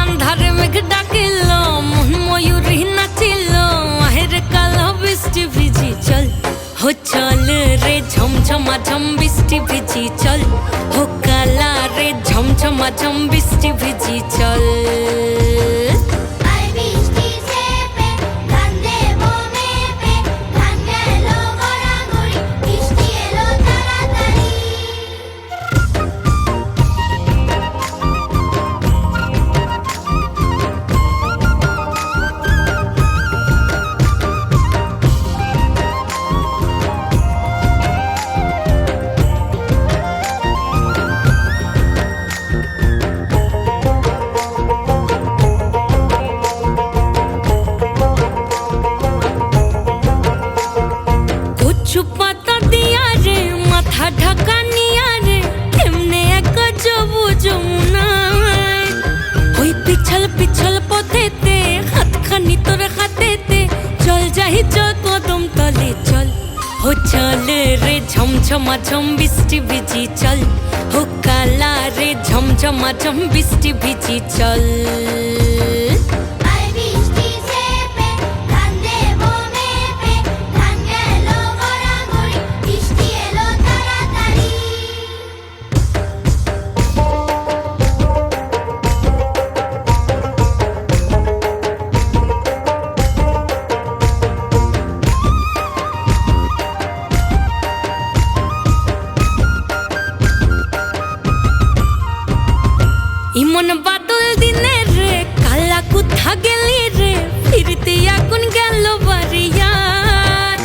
আন্ধারে মেঘ ডাকিল মন ময়ূরী নাচিল আহের কালো বৃষ্টি ভিজি চল হো চল রে ঝমঝমা ঝম বৃষ্টি ভিজি চল হো কালা রে ঝমঝমা ঝম বৃষ্টি ভিজি চল পাতা দিয়া রে মাথা ঢাকা নিয়া রে কেমনে এক যাবো যমুনায় ওই পিছল পিছল পথেতে হাতখানি তোর হাতেতে চল যাই চল কদম তলে চল হো চল রে ঝমঝমা ঝম বৃষ্টি ভিজি চল হো কালা রে ঝমঝমা ঝম বৃষ্টি ভিজি চল ইমন বাদল দিনে রে কালা কোথা গেলি রে ফিরতে আগুন গেল বাড়িয়ার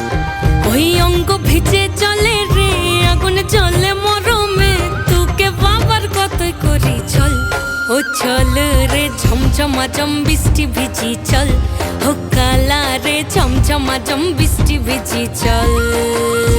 ওই অঙ্গ ভিজে চলে রে আগুন চলে মরমে তোকে বাবার কতই করি চল ও চল রে ঝমঝমা ঝম বৃষ্টি ভিজি চল ও কালা রে ঝমঝমা ঝম বৃষ্টি ভিজি চল